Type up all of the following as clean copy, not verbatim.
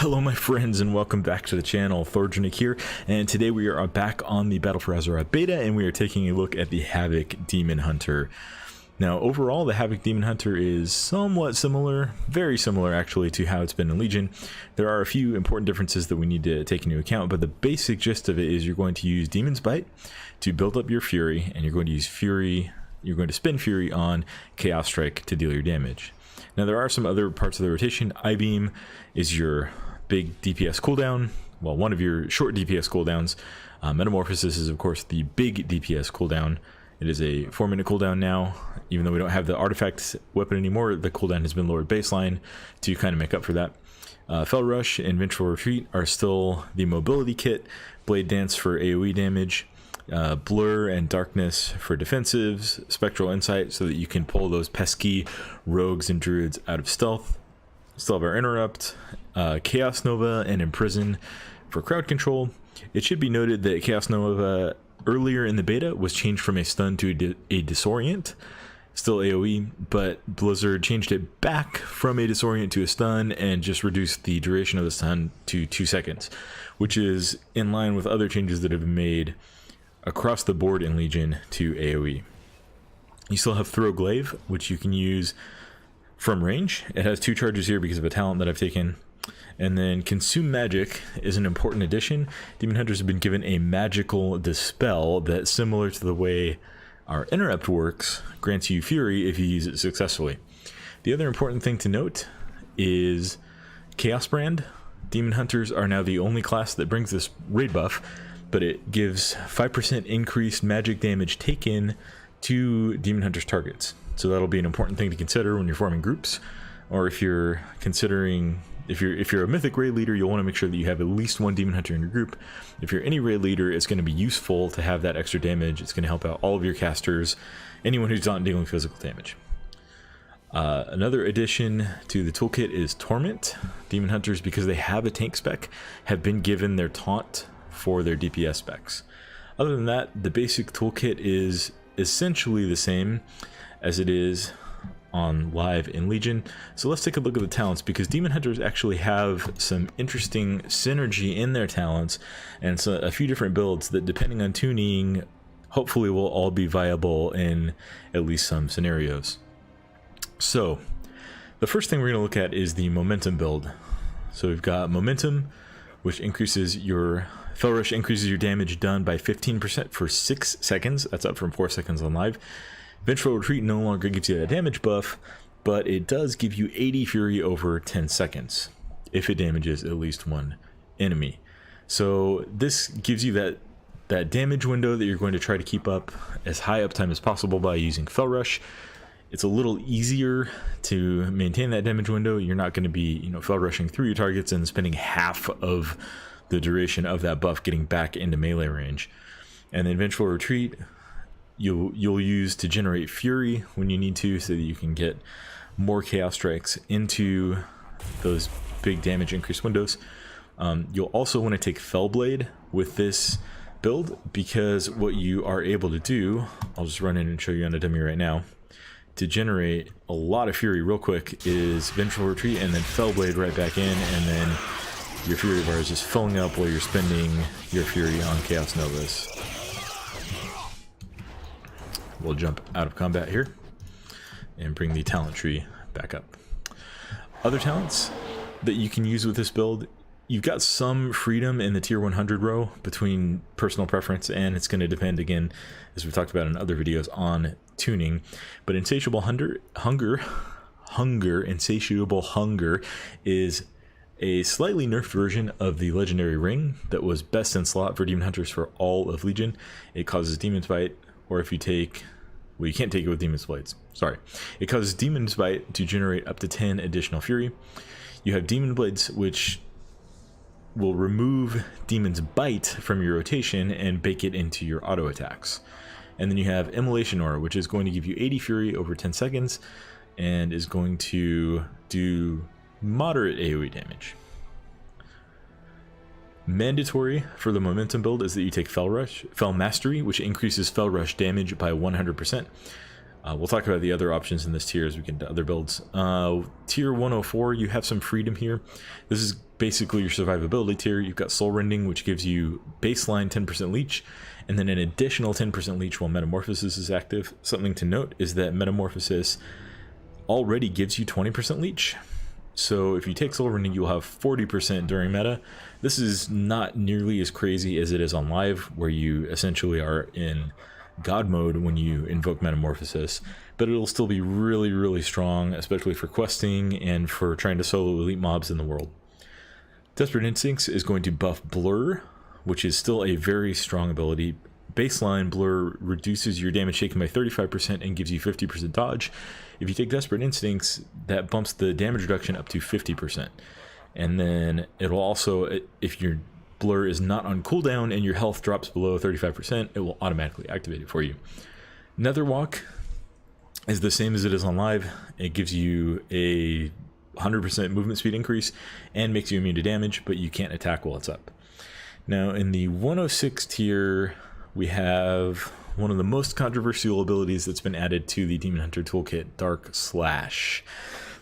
Hello my friends and welcome back to the channel. Thorgenic here, and today we are back on the Battle for Azeroth beta and we are taking a look at the Havoc Demon Hunter. Now overall the Havoc Demon Hunter is somewhat similar, very similar actually, to how it's been in Legion. There are a few important differences that we need to take into account, but the basic gist of it is you're going to use Demon's Bite to build up your Fury, and you're going to use Fury, you're going to spend Fury on Chaos Strike to deal your damage. Now there are some other parts of the rotation. I-Beam is your big DPS cooldown, well, one of your short DPS cooldowns. Metamorphosis is of course the big DPS cooldown. It is a 4-minute cooldown now. Even though we don't have the artifact weapon anymore, the cooldown has been lowered baseline to kind of make up for that. Fell Rush and Vengeful Retreat are still the mobility kit. Blade Dance for AoE damage. Blur and Darkness for defensives. Spectral Insight so that you can pull those pesky rogues and druids out of stealth. Still have our Interrupt, Chaos Nova, and Imprison for crowd control. It should be noted that Chaos Nova earlier in the beta was changed from a stun to a disorient, still AoE, but Blizzard changed it back from a disorient to a stun and just reduced the duration of the stun to 2 seconds, which is in line with other changes that have been made across the board in Legion to AoE. You still have Throw Glaive, which you can use from range. It has 2 charges here because of a talent that I've taken. And then Consume Magic is an important addition. Demon Hunters have been given a magical dispel that, similar to the way our Interrupt works, grants you Fury if you use it successfully. The other important thing to note is Chaos Brand. Demon Hunters are now the only class that brings this raid buff, but it gives 5% increased magic damage taken to Demon Hunters targets. So that'll be an important thing to consider when you're forming groups, or if you're considering, if you're a mythic raid leader, you'll want to make sure that you have at least 1 Demon Hunter in your group. If you're any raid leader, it's going to be useful to have that extra damage. It's going to help out all of your casters, anyone who's not dealing with physical damage. Another addition to the toolkit is Torment. Demon Hunters, because they have a tank spec, have been given their taunt for their DPS specs. Other than that, the basic toolkit is essentially the same as it is on live in Legion. So let's take a look at the talents, because Demon Hunters actually have some interesting synergy in their talents, and so a few different builds that, depending on tuning, hopefully will all be viable in at least some scenarios. So the first thing we're going to look at is the Momentum build. So we've got Momentum, which increases your Fell Rush, increases your damage done by 15% for 6 seconds. That's up from 4 seconds on live. Vengeful Retreat no longer gives you that damage buff, but it does give you 80 Fury over 10 seconds if it damages at least 1 enemy. So this gives you that damage window that you're going to try to keep up as high uptime as possible by using Fell Rush. It's a little easier to maintain that damage window. You're not going to be, Fell Rushing through your targets and spending half of the duration of that buff getting back into melee range. And then Vengeful Retreat you'll use to generate Fury when you need to, so that you can get more Chaos Strikes into those big damage increase windows. You'll also want to take Fellblade with this build, because what you are able to do, I'll just run in and show you on a dummy right now, to generate a lot of Fury real quick is Vengeful Retreat and then Fellblade right back in, and then your Fury bar is just filling up while you're spending your Fury on Chaos Novas. We'll jump out of combat here and bring the talent tree back up. Other talents that you can use with this build, you've got some freedom in the tier 100 row between personal preference, and it's going to depend, again, as we've talked about in other videos, on tuning. But Insatiable Insatiable Hunger is a slightly nerfed version of the Legendary Ring that was best in slot for Demon Hunters for all of Legion. It causes Demon's Bite, or if you take, well, you can't take it with Demon's Blades, sorry. It causes Demon's Bite to generate up to 10 additional Fury. You have Demon Blades, which will remove Demon's Bite from your rotation and bake it into your auto attacks. And then you have Immolation Aura, which is going to give you 80 Fury over 10 seconds and is going to do moderate AoE damage. Mandatory for the Momentum build is that you take Fell Mastery, which increases Fell Rush damage by 100%. We'll talk about the other options in this tier as we get into other builds. Tier 104, you have some freedom here. This is basically your survivability tier. You've got Soul Rending, which gives you baseline 10% leech, and then an additional 10% leech while Metamorphosis is active. Something to note is that Metamorphosis already gives you 20% leech. So if you take Soul Rending, you'll have 40% during meta. This is not nearly as crazy as it is on live, where you essentially are in God mode when you invoke Metamorphosis, but it'll still be really, really strong, especially for questing and for trying to solo elite mobs in the world. Desperate Instincts is going to buff Blur, which is still a very strong ability. Baseline Blur reduces your damage taken by 35% and gives you 50% dodge. If you take Desperate Instincts, that bumps the damage reduction up to 50%. And then it'll also, if your Blur is not on cooldown and your health drops below 35%, it will automatically activate it for you. Netherwalk is the same as it is on live. It gives you a 100% movement speed increase and makes you immune to damage, but you can't attack while it's up. Now in the 106 tier, we have one of the most controversial abilities that's been added to the Demon Hunter toolkit, Dark Slash.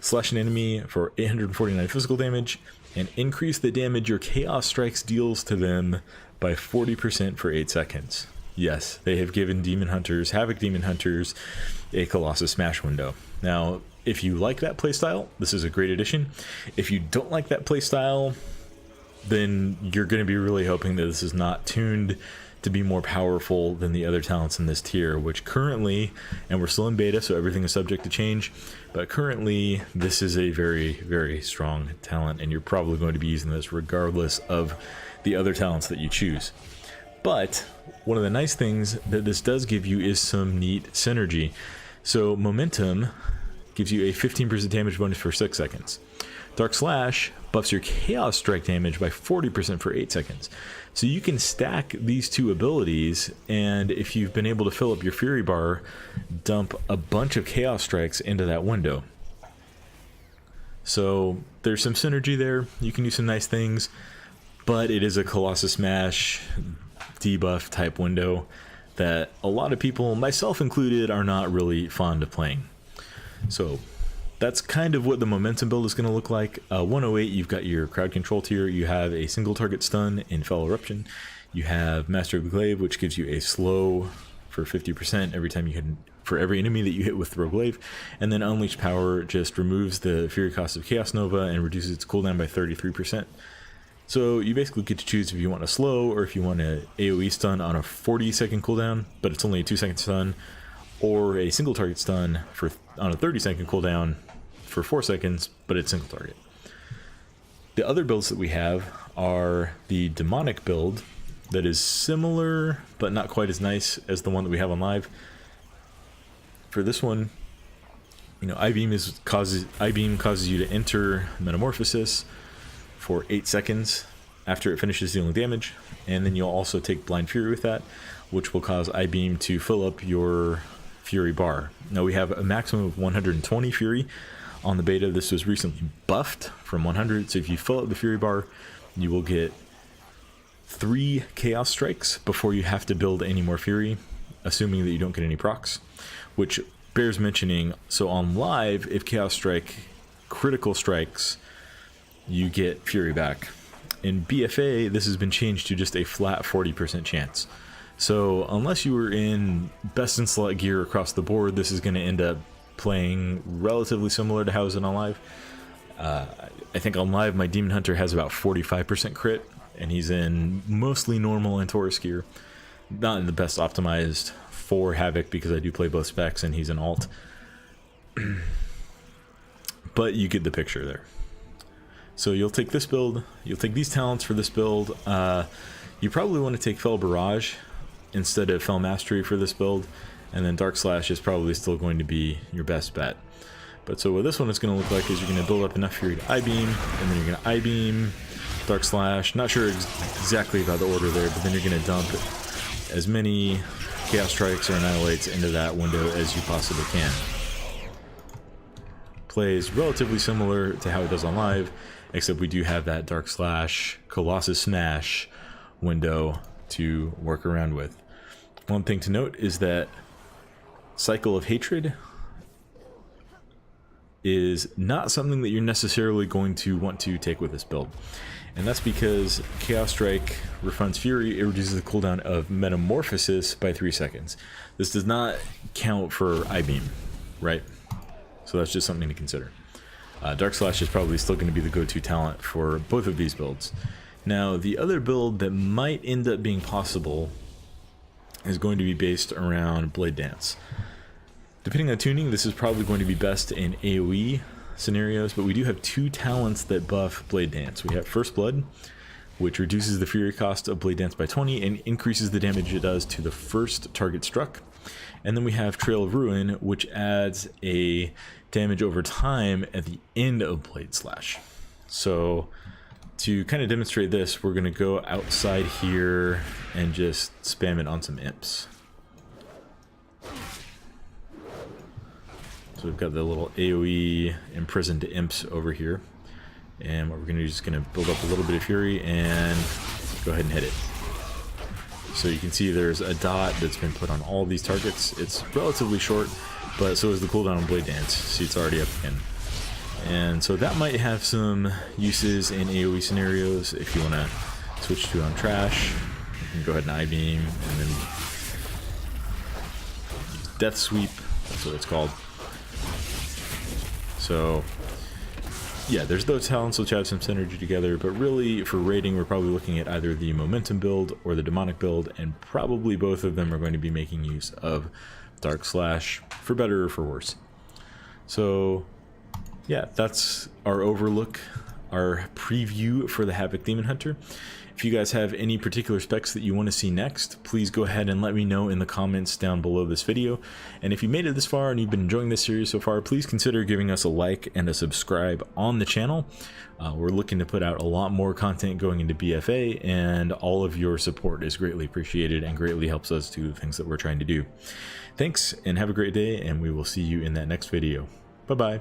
Slash an enemy for 849 physical damage and increase the damage your Chaos Strikes deals to them by 40% for 8 seconds. Yes, they have given Demon Hunters, Havoc Demon Hunters, a Colossus Smash window. Now, if you like that playstyle, this is a great addition. If you don't like that playstyle, then you're going to be really hoping that this is not tuned to be more powerful than the other talents in this tier, which currently, and we're still in beta, so everything is subject to change, but currently this is a very, very strong talent, and you're probably going to be using this regardless of the other talents that you choose. But one of the nice things that this does give you is some neat synergy. So Momentum gives you a 15% damage bonus for 6 seconds. Dark Slash buffs your Chaos Strike damage by 40% for 8 seconds. So you can stack these two abilities, and if you've been able to fill up your Fury bar, dump a bunch of Chaos Strikes into that window. So there's some synergy there. You can do some nice things, but it is a Colossus Smash debuff type window that a lot of people, myself included, are not really fond of playing. So that's kind of what the Momentum build is going to look like. 108, you've got your crowd control tier. You have a single target stun in Fell Eruption. You have Master of the Glaive, which gives you a slow for 50% every time you hit, for every enemy that you hit with Throw Glaive. And then Unleashed Power just removes the Fury cost of Chaos Nova and reduces its cooldown by 33%. So you basically get to choose if you want a slow or if you want an AoE stun on a 40-second cooldown, but it's only a 2-second stun, or a single target stun on a 30-second cooldown for 4 seconds, but it's single target. The other builds that we have are the Demonic build that is similar but not quite as nice as the one that we have on live. For this one, you know, I-Beam causes you to enter Metamorphosis for 8 seconds after it finishes dealing damage, and then you'll also take Blind Fury with that, which will cause I-Beam to fill up your Fury bar. Now we have a maximum of 120 Fury on the beta. This was recently buffed from 100, so if you fill up the Fury bar, you will get 3 Chaos Strikes before you have to build any more Fury, assuming that you don't get any procs, which bears mentioning. So on live, if Chaos Strike critical strikes, you get Fury back. In BFA, this has been changed to just a flat 40% chance. So unless you were in best in slot gear across the board, this is going to end up playing relatively similar to how it's on live. I think on live, my Demon Hunter has about 45% crit, and he's in mostly normal and Taurus gear. Not in the best optimized for Havoc, because I do play both specs and he's an alt. But you get the picture there. So you'll take this build, you'll take these talents for this build. You probably want to take Fell Barrage instead of Fell Mastery for this build, and then Dark Slash is probably still going to be your best bet. But so what this one is going to look like is you're going to build up enough Fury to I-Beam, and then you're going to I-Beam, Dark Slash, not sure exactly about the order there, but then you're going to dump as many Chaos Strikes or Annihilates into that window as you possibly can. Plays relatively similar to how it does on live, except we do have that Dark Slash, Colossus Smash window to work around with. One thing to note is that Cycle of Hatred is not something that you're necessarily going to want to take with this build. And that's because Chaos Strike refunds Fury. It reduces the cooldown of Metamorphosis by 3 seconds. This does not count for I-Beam, right? So that's just something to consider. Dark Slash is probably still going to be the go-to talent for both of these builds. Now, the other build that might end up being possible is going to be based around Blade Dance. Depending on tuning, this is probably going to be best in AoE scenarios, but we do have 2 talents that buff Blade Dance. We have First Blood, which reduces the Fury cost of Blade Dance by 20 and increases the damage it does to the first target struck. And then we have Trail of Ruin, which adds a damage over time at the end of Blade Slash. So to kind of demonstrate this, we're going to go outside here and just spam it on some imps. So we've got the little AoE imprisoned imps over here. And what we're going to do is just going to build up a little bit of Fury and go ahead and hit it. So you can see there's a dot that's been put on all these targets. It's relatively short, but so is the cooldown on Blade Dance. See, it's already up again. And so that might have some uses in AoE scenarios. If you want to switch to on Trash, you can go ahead and I-Beam and then Death Sweep. That's what it's called. So yeah, there's those talents which have some synergy together, but really for raiding we're probably looking at either the Momentum build or the Demonic build, and probably both of them are going to be making use of Dark Slash, for better or for worse. So yeah, that's our overlook, our preview for the Havoc Demon Hunter. If you guys have any particular specs that you want to see next, please go ahead and let me know in the comments down below this video. And if you made it this far and you've been enjoying this series so far, please consider giving us a like and a subscribe on the channel. We're looking to put out a lot more content going into BFA, and all of your support is greatly appreciated and greatly helps us do the things that we're trying to do. Thanks, and have a great day, and we will see you in that next video. Bye-bye.